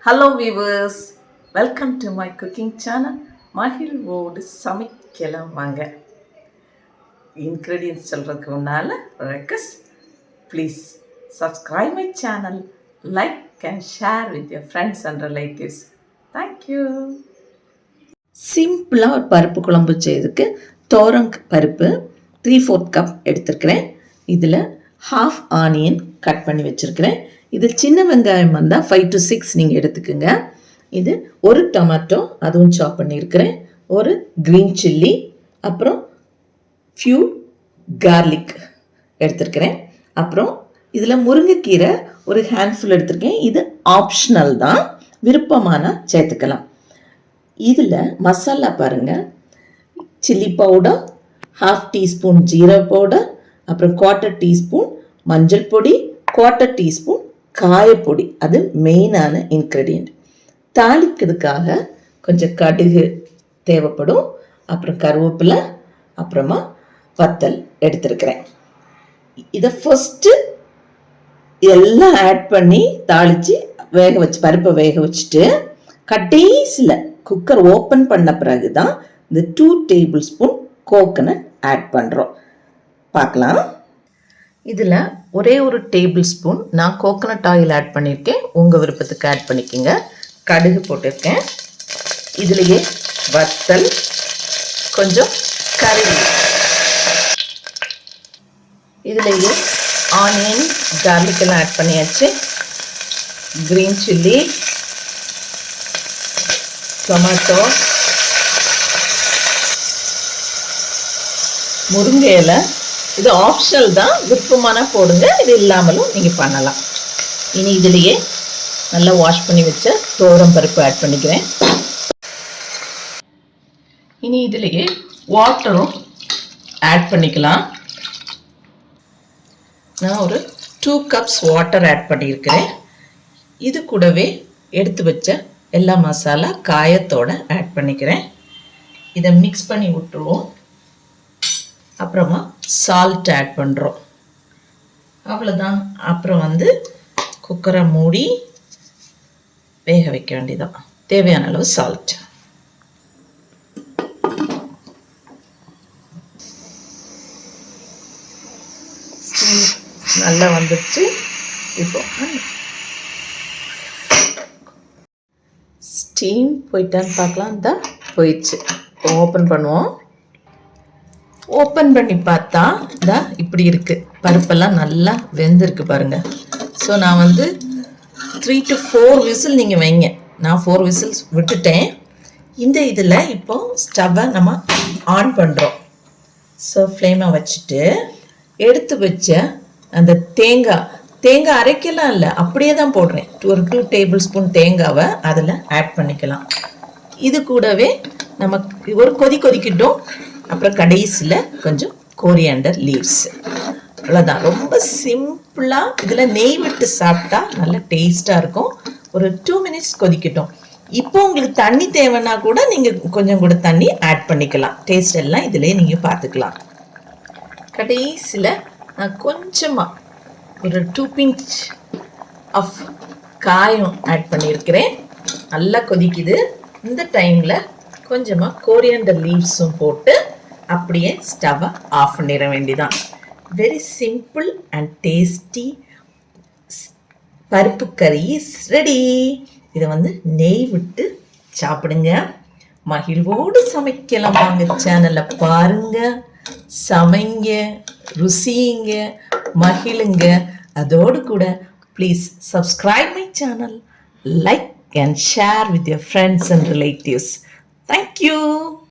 Hello viewers, welcome to my cooking channel. மகிழ்வோடு சமைக்கலாம் வாங்க. இன்க்ரீடியன்ஸ் சொல்கிறதுக்கு முன்னால் request, please subscribe my channel, like and share with your friends and relatives. Thank you. சிம்பிளாக ஒரு பருப்பு குழம்பு செய்யறதுக்கு தோரம் பருப்பு 3/4 கப் எடுத்துருக்கிறேன். இதில் ஹாஃப் ஆனியன் கட் பண்ணி வச்சுருக்கிறேன். இது சின்ன வெங்காயம் வந்தால் 5 to 6 நீங்கள் எடுத்துக்கோங்க. இது ஒரு டொமேட்டோ, அதுவும் சாப் பண்ணியிருக்கிறேன். ஒரு க்ரீன் சில்லி, அப்புறம் ஃபியூ கார்லிக் எடுத்துருக்கிறேன். அப்புறம் இதில் முருங்கைக்கீரை ஒரு ஹேண்ட்ஃபுல் எடுத்துருக்கேன். இது ஆப்ஷனல் தான், விருப்பமான சேர்த்துக்கலாம். இதில் மசாலா பாருங்கள், chilli powder, 1/2 teaspoon jeera powder, அப்புறம் 1/4 டீஸ்பூன் மஞ்சள் பொடி, 1/4 டீஸ்பூன் காயப்பொடி. அது மெயினான இன்க்ரீடியண்ட். தாளிக்கிறதுக்காக கொஞ்சம் கடுகு தேவைப்படும், அப்புறம் கருவேப்பிலை, அப்புறமா வத்தல் எடுத்துருக்கிறேன். இதை ஃபஸ்ட்டு எல்லாம் ஆட் பண்ணி தாளித்து வேக வச்சு பருப்பை வேக வச்சுட்டு கடைசியில் குக்கர் ஓப்பன் பண்ண பிறகு தான் இந்த 2 டேபிள் ஸ்பூன் கோகனட் ஆட் பண்ணுறோம். பார்க்கலாம். இதில் ஒரே ஒரு டேபிள் ஸ்பூன் நான் கோகனட் ஆயில் ஆட் பண்ணியிருக்கேன். உங்கள் விருப்பத்துக்கு ஆட் பண்ணிக்கோங்க. கடுகு போட்டிருக்கேன். இதுலேயே வத்தல், கொஞ்சம் கறி, இதுலேயே ஆனியன், கார்லிக் எல்லாம் ஆட் பண்ணியாச்சு. க்ரீன் சில்லி, டொமேட்டோ, முருங்கை இலை. இது ஆப்ஷனல் தான், விருப்பமான போடுங்க, இது இல்லாமலும் நீங்கள் பண்ணலாம். இனி இதுலேயே நல்லா வாஷ் பண்ணி வச்ச துவரம் பருப்பு ஆட் பண்ணிக்கிறேன். இனி இதுலேயே வாட்டரும் ஆட் பண்ணிக்கலாம். நான் ஒரு 2 கப்ஸ் வாட்டர் ஆட் பண்ணியிருக்கிறேன். இது கூடவே எடுத்து வச்ச எல்லா மசாலா காயத்தோட ஆட் பண்ணிக்கிறேன். இதை மிக்ஸ் பண்ணி விட்டுருவோம். அப்புறமா சால்ட் ஆட் பண்ணுறோம். அவ்வளோதான். அப்புறம் குக்கரை மூடி வேக வைக்க வேண்டியதான். தேவையான அளவு சால்ட். ஸ்டீம் நல்லா வந்துடுச்சு. இப்போ ஸ்டீம் போயிட்டான்னு பார்க்கலாம். தான் போயிடுச்சு. ஓப்பன் பண்ணுவோம். ஓப்பன் பண்ணி பார்த்தா தான் இப்படி இருக்குது. பருப்பெல்லாம் நல்லா வெந்திருக்கு பாருங்கள். ஸோ நான் 3 to 4 விசில் நீங்கள் வைங்க. நான் 4 விசில்ஸ் விட்டுட்டேன். இந்த இதில் இப்போது ஸ்டவ்வை நம்ம ஆன் பண்ணுறோம். ஸோ ஃப்ளேமை வச்சுட்டு எடுத்து வச்ச அந்த தேங்காய் அரைக்கலாம் இல்லை, அப்படியே தான் போடுறேன். ஒரு 2 டேபிள் ஸ்பூன் தேங்காவை அதில் ஆட் பண்ணிக்கலாம். இது கூடவே நமக்கு ஒரு கொதிக்கட்டும். அப்புறம் கடைசியில் கொஞ்சம் கோரியாண்டர் லீவ்ஸ். அவ்வளோதான். ரொம்ப சிம்பிளாக. இதில் நெய் விட்டு சாப்பிட்டா நல்ல டேஸ்ட்டாக இருக்கும். ஒரு 2 மினிட்ஸ் கொதிக்கட்டும். இப்போ உங்களுக்கு தண்ணி தேவைன்னா கூட நீங்கள் கொஞ்சம் கூட தண்ணி ஆட் பண்ணிக்கலாம். டேஸ்ட் எல்லாம் இதிலே நீங்கள் பார்த்துக்கலாம். கடைசியில் நான் கொஞ்சமாக ஒரு 2 பிஞ்ச் ஆஃப் காயம் ஆட் பண்ணியிருக்கிறேன். நல்லா கொதிக்குது. இந்த டைமில் கொஞ்சமாக கோரியாண்டர் லீவ்ஸும் போட்டு அப்படியே ஸ்டவ்வை ஆஃப் பண்ணிட வேண்டியதான். வெரி சிம்பிள் அண்ட் டேஸ்டி பருப்பு கறி இஸ் ரெடி. இதை நெய் விட்டு சாப்பிடுங்க. மகிழ்வோடு சமைக்கலாம் வாங்க. சேனலை பாருங்க, சமைங்க, ருசிங்க, மகிழுங்க. அதோடு கூட please subscribe my channel, like and share with your friends and relatives. Thank you.